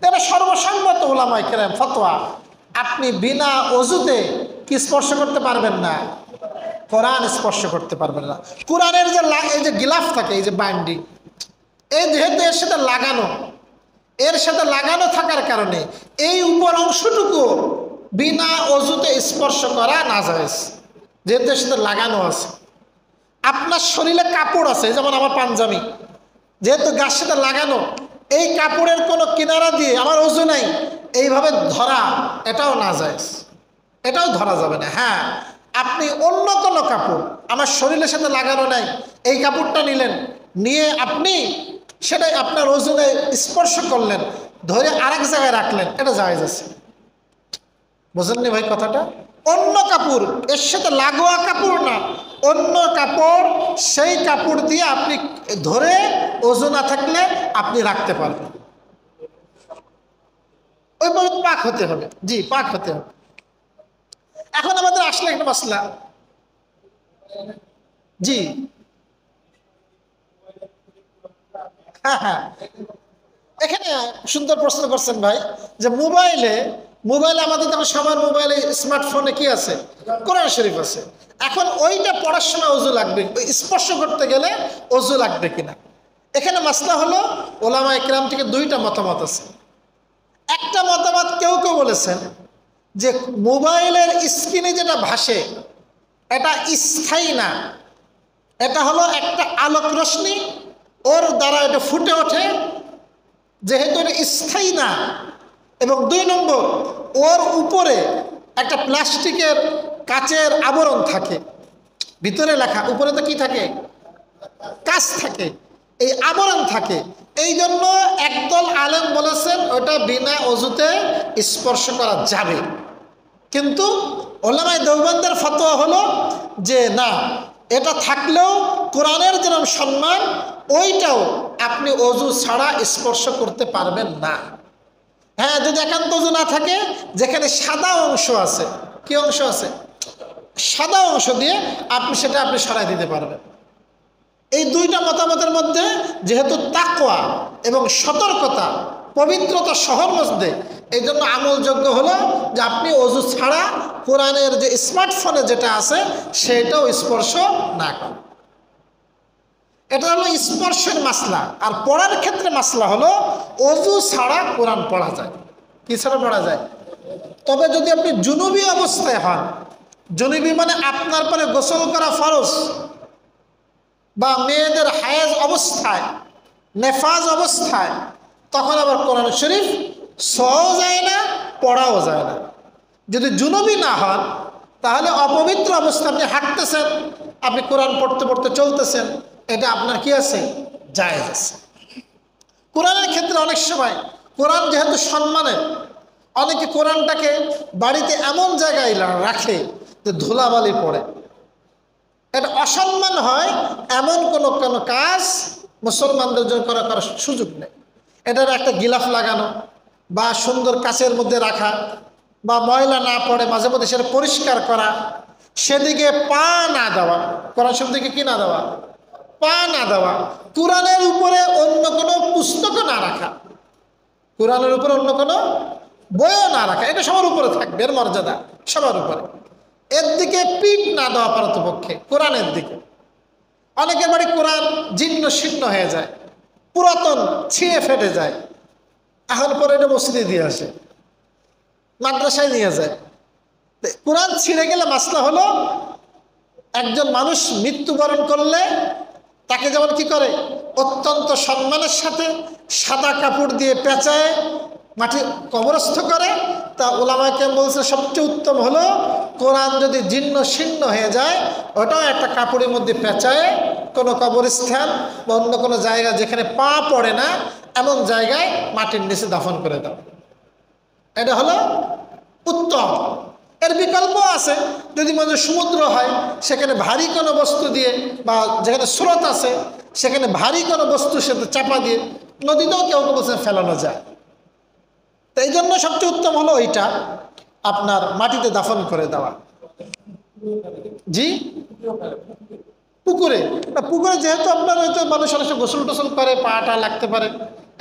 এটা সর্বসম্মত উলামায়ে কেরাম ফতোয়া, আপনি বিনা অজুতে কি স্পর্শ করতে পারবেন না? কোরআন স্পর্শ করতে পারবেন না। কোরআনের যে এই যে গিলাফ থাকে, এই যে বাইন্ডিং, এই যেহেতু এর সাথে লাগানো থাকার কারণে এই উপর অংশটুকু বিনা অজুতে স্পর্শ করা নাজায়েজ, যেহেতু এর সাথে লাগানো আছে। আপনার শরীরে কাপড় আছে, যেমন আমার পাঞ্জাবি, যেহেতু গাছ সাথে লাগানো, এই কাপড়ের কোনো কিনারা দিয়ে আমার অজু নাই এইভাবে ধরা, এটাও নাজায়েজ, এটাও ধরা যাবে না। হ্যাঁ, আপনি অন্য কোনো কাপড় আমার শরীরের সাথে লাগানো নাই, এই কাপড়টা নিলেন, নিয়ে আপনি সেটাই আপনার ওজনে স্পর্শ করলেন, ধরে আরেক জায়গায় রাখলেন, এটা জায়েজ আছে। বুঝেননি ভাই কথাটা? অন্য কাপড়, এর সাথে লাগোয়া কাপড় না, অন্য কাপড়, সেই কাপড় দিয়ে আপনি ধরে ওজু না থাকলে আপনি রাখতে পারবেন। ওইভাবে পাক হতে হবে, জি পাক হতে হবে। এখন আমাদের আসলে একটা মাসলা, জি হ্যাঁ হ্যাঁ, এখানে সুন্দর প্রশ্ন করছেন ভাই, যে মোবাইলে আমাদের যেমন সবার মোবাইলে স্মার্টফোনে কি আছে? কোরআন শরীফ আছে। এখন ওইটা পড়ার সময় ওযু লাগবে, স্পর্শ করতে গেলে ওযু লাগবে কিনা? এখানে মাসলা হলো ওলামায়ে কেরাম থেকে দুইটা মতামত আছে। একটা মতামত কেউ বলেছেন যে মোবাইলের স্ক্রিনে যেটা ভাসে এটা স্থায়ী না, এটা হলো একটা আলোক রশ্মি, ওর দ্বারা এটা ফুটে ওঠে, যেহেতু এটা স্থায়ী না। এবং 2 নম্বর, ওর উপরে একটা প্লাস্টিকের কাচের আবরণ থাকে, ভিতরে লেখা, উপরে তো কি থাকে? কাচ থাকে, এই আবরণ থাকে। এই জন্য একদল আলেম বলেছেন ওটা বিনা অজুতে স্পর্শ করা যাবে, কিন্তু উলামায়ে দেওবন্দের ফতোয়া হলো যে না, এটা থাকলেও কোরআনের যেরকম সম্মান ওইটাও আপনি অজু ছাড়া স্পর্শ করতে পারবেন না। হ্যাঁ, যদি একান্ত অজু না থাকে, যেখানে সাদা অংশ আছে, কি অংশ আছে? সাদা অংশ দিয়ে আপনি সেটা সরাই দিতে পারবেন। এই দুইটা মতামতের মধ্যে যেহেতু তাকওয়া এবং সতর্কতা, পবিত্রতা শহর মধ্যে, এই জন্য আমলযোগ্য হলো যে আপনি অজু ছাড়া কোরআনের যে স্মার্টফোনে যেটা আছে সেটাও স্পর্শ না করেন। এটা হলো স্পর্শের মাসলা। আর পড়ার ক্ষেত্রে মাসলা হলো অজু ছাড়া কোরআন পড়া যায়। কি ছাড়া পড়া যায়? তবে যদি আপনি জুনুবি অবস্থায় হন, জুনুবি মানে আপনার পরে গোসল করা ফরজ, বা মেয়েদের হায়েজ অবস্থায়, নেফাজ অবস্থায়, তখন আবার কোরআন শরীফ ছোঁয়াও যায় না, পড়াও যায় না। যদি জুনুবি না হন, তাহলে অপবিত্র অবস্থা, আপনি হাঁটতেছেন, আপনি কোরআন পড়তে চলতেছেন, এটা আপনার কি আছে? জায়েজ আছে। কোরআনের ক্ষেত্রে অনেক সময় কোরআন যেহেতু সম্মানের, অনেকে কোরআনটাকে বাড়িতে এমন জায়গায় রাখে যে ধুলাবালি পড়ে, এটা অসম্মান হয়, এমন কোনো কাজ মুসলমানদের জন্য করার সুযোগ নেই। এটার একটা গিলাফ লাগানো, বা সুন্দর কাচের মধ্যে রাখা, বা ময়লা না পড়ে মাঝে মধ্যে সেটা পরিষ্কার করা, সেদিকে পা না দেওয়া, কোরআন শরীফ দিকে কি না দেওয়া? পা না দেওয়া। কোরআনের উপরে অন্য কোনো পুস্তকও না রাখা, কোরআনের উপরে অন্য কোনো বইও না রাখা, এটা সবার উপরে থাকবে, এর মর্যাদা সবার উপরে। এর দিকে পিঠ না দেওয়া পারতপক্ষে, কোরআনের দিকে। অনেকের বাড়ি কোরআন জীর্ণ শীর্ণ হয়ে যায়, পুরাতন, ছিঁড়ে ফেটে যায়, এখন পরে এটা মসজিদে দিয়ে আসে, মাদ্রাসায় নিয়ে যায়। কোরআন ছিঁড়ে গেলে মাসলা হলো, একজন মানুষ মৃত্যুবরণ করলে তাকে যেমন কি করে, অত্যন্ত সম্মানের সাথে সাদা কাপড় দিয়ে পেঁচায় মাটি কবরস্থ করে, তা উলামায়ে কেরাম বলছে সবচেয়ে উত্তম হলো কোরআন যদি জীর্ণ শীর্ণ হয়ে যায়, ওটাও একটা কাপড়ের মধ্যে পেঁচায় কোনো কবরস্থান বা অন্য কোনো জায়গা যেখানে পা পড়ে না এমন জায়গায় মাটির নিচে দাফন করে দাও, এটা হলো উত্তম। এর বিকল্প আছে, যদি মনে সমুদ্র হয়, সেখানে ভারী কোনো বস্তু দিয়ে, বা যেখানে স্রোত আছে সেখানে ভারী কোনো বস্তু সাথে চাপা দিয়ে, নদীতেও কেউ বলছে ফেলানো যায়। তো এই জন্য সবচেয়ে উত্তম হলো ওইটা আপনার মাটিতে দাফন করে দেওয়া। জি, পুকুরে না, পুকুরে যেহেতু আপনার হয়তো মানুষ অনেক গোসল টোসল করে, পাটা লাগতে পারে,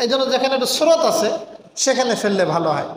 এই জন্য যেখানে একটা স্রোত আছে সেখানে ফেললে ভালো হয়।